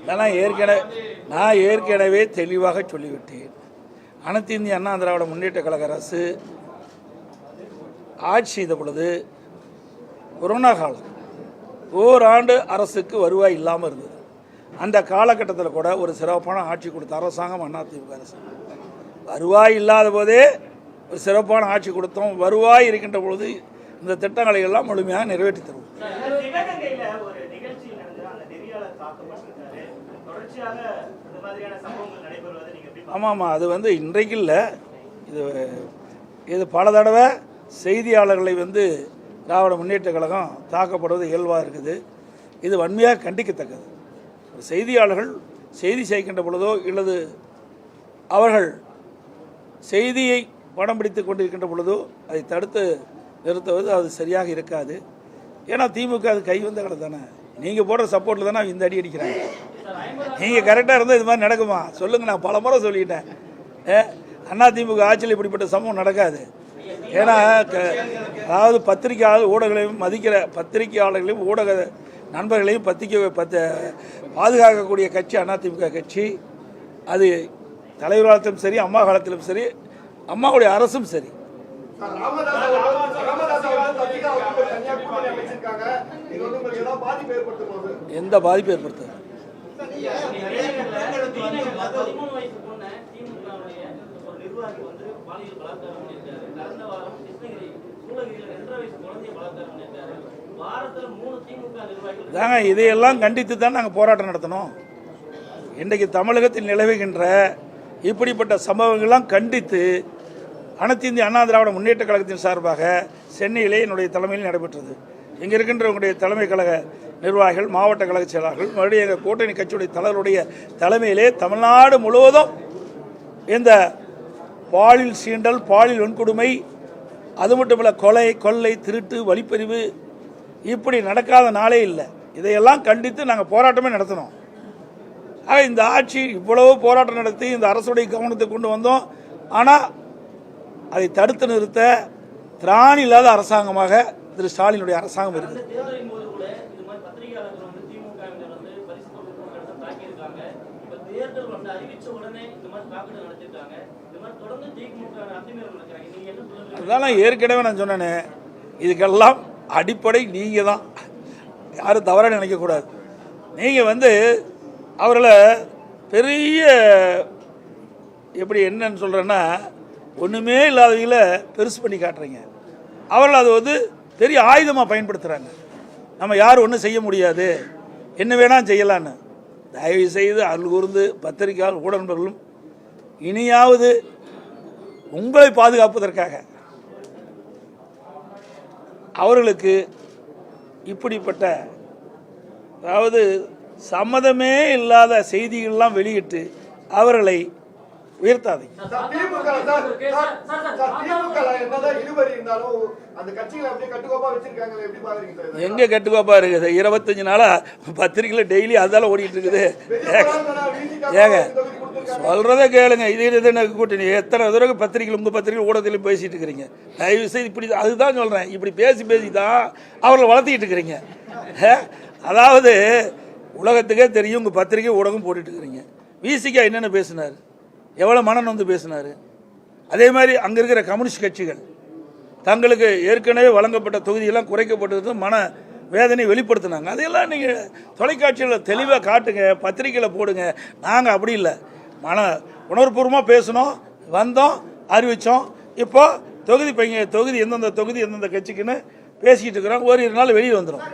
நான் ஏற்கனவே தெளிவாக சொல்லிவிட்டேன். அனைத்து இந்திய அண்ணா திராவிட முன்னேற்ற கழக அரசு ஆட்சி செய்த பொழுது கொரோனா காலம் ஓராண்டு அரசுக்கு வருவாய் இல்லாமல் இருந்தது. அந்த காலகட்டத்தில் கூட ஒரு சிறப்பான ஆட்சி கொடுத்த அரசாங்கம் அதிமுக அரசு. வருவாய் இல்லாத போதே ஒரு சிறப்பான ஆட்சி கொடுத்தோம். வருவாய் இருக்கின்ற பொழுது இந்த திட்டங்களை எல்லாம் முழுமையாக நிறைவேற்றி தருவோம். ஆமாம், அது இன்றைக்கு இல்லை, இது பல தடவை செய்தியாளர்களை திராவிட முன்னேற்ற கழகம் தாக்கப்படுவது இயல்பாக இருக்குது. இது வன்மையாக கண்டிக்கத்தக்கது. செய்தியாளர்கள் செய்தி செய்கின்ற பொழுதோ இல்லது அவர்கள் செய்தியை படம் பிடித்து கொண்டிருக்கின்ற பொழுதோ அதை தடுத்து நிறுத்துவது அது சரியாக இருக்காது. ஏன்னா திமுக அது கை வந்த கடை தானே. நீங்கள் போடுற சப்போர்ட்டில் தானே இந்த அடி அடிக்கிறாங்க. நீங்கள் கரெக்டாக இருந்தால் இது மாதிரி நடக்குமா சொல்லுங்கள்? நான் பல முறை சொல்லிட்டேன். அதிமுக ஆட்சியில் இப்படிப்பட்ட சம்பவம் நடக்காது. ஏன்னா அதாவது பத்திரிகையாளர் ஊடகங்களையும் மதிக்கிற பத்திரிகையாளர்களையும் ஊடக நண்பர்களையும் பாதுகாக்கக்கூடிய கட்சி அதிமுக கட்சி. அது தலைவர் காலத்திலும் சரி, அம்மா காலத்திலும் சரி, அம்மாவுடைய அரசும் சரி. எந்த பாதிப்பு ஏற்படுத்துது? இதையெல்லாம் கண்டித்து தான் நாங்கள் போராட்டம் நடத்தணும். இன்றைக்கு தமிழகத்தில் நிலவுகின்ற இப்படிப்பட்ட சம்பவங்கள்லாம் கண்டித்து அனைத்து இந்திய அண்ணா திராவிட முன்னேற்ற கழகத்தின் சார்பாக சென்னையிலே என்னுடைய தலைமையில் நடைபெற்றது. இங்கே இருக்கின்றவங்களுடைய தலைமை கழக நிர்வாகிகள், மாவட்ட கழக செயலாளர்கள், மறுபடியும் எங்கள் கூட்டணி கட்சியுடைய தலைவருடைய தலைமையிலே தமிழ்நாடு முழுவதும் இந்த பாலியல் சீண்டல், பாலியல் வன்கொடுமை, அது மட்டுமல்ல கொலை, கொள்ளை, திருட்டு, வழிப்பறிவு இப்படி நடக்காத நாளே இல்லை. இதையெல்லாம் கண்டித்து நாங்கள் போராட்டமே நடத்தினோம். ஆக இந்த ஆட்சி இவ்வளவு போராட்டம் நடத்தி இந்த அரசுடைய கவனத்தை கொண்டு வந்தோம். ஆனால் அதை தடுத்து நிறுத்த திராணி இல்லாத அரசாங்கமாக திரு ஸ்டாலினுடைய அரசாங்கம் இருக்குது. அதெல்லாம் ஏற்கனவே நான் சொன்னேனே, இதுக்கெல்லாம் அடிப்படை நீங்கள் தான். யாரும் தவறாக நினைக்கக்கூடாது. நீங்கள் அவர்களை பெரிய எப்படி என்னன்னு சொல்கிறேன்னா, ஒன்றுமே இல்லாதவங்கள பெருசு பண்ணி காட்டுறீங்க. அவர்கள் அது பெரிய ஆயுதமாக பயன்படுத்துகிறாங்க. நம்ம யாரும் ஒன்றும் செய்ய முடியாது, என்ன வேணால் செய்யலான்னு. தயவு செய்து அருள் கூர்ந்து பத்திரிகையாளர் ஊடகங்களும் இனியாவது உங்களை பாதுகாப்பதற்காக அவர்களுக்கு இப்படிப்பட்ட அதாவது சம்மதமே இல்லாத செய்திகள்லாம் வெளியிட்டு அவர்களை உயர்த்தாதீங்க. எங்க கட்டுக்கோப்பா இருக்குது? 25 நாளா பத்திரிகையில டெய்லி அதால ஓடிட்டு இருக்குது. ஏங்க சொல்றதை கேளுங்க. இது கூட்டணி எத்தனை தடவை பத்திரிகைகள் உங்க பத்திரிகை ஊடகத்திலும் பேசிட்டு இருக்கிறீங்க. தயவு செய்து இப்படி அதுதான் சொல்றேன். இப்படி பேசி தான் அவர்களை வளர்த்திட்டு இருக்கிறீங்க. அதாவது உலகத்துக்கே தெரியும் உங்க பத்திரிகை ஊடகம் போட்டுட்டு இருக்கிறீங்க. விசிகா என்னென்ன பேசினார், எவ்வளோ மனம் வந்து பேசினார். அதே மாதிரி அங்கே இருக்கிற கம்யூனிஸ்ட் கட்சிகள் தங்களுக்கு ஏற்கனவே வழங்கப்பட்ட தொகுதியெல்லாம் குறைக்கப்பட்டது மன வேதனை வெளிப்படுத்தினாங்க. அதையெல்லாம் நீங்கள் தொலைக்காட்சியில் தெளிவாக காட்டுங்க, பத்திரிகையில் போடுங்க. நாங்கள் அப்படி இல்லை, உணர்வுபூர்வமாக பேசணும், வந்தோம், அறிவித்தோம். இப்போ தொகுதி எந்தெந்த தொகுதி எந்தெந்த கட்சிக்குன்னு பேசிக்கிட்டு இருக்கிறோம். ஒரு 2 நாள் வெளியே வந்துடும்.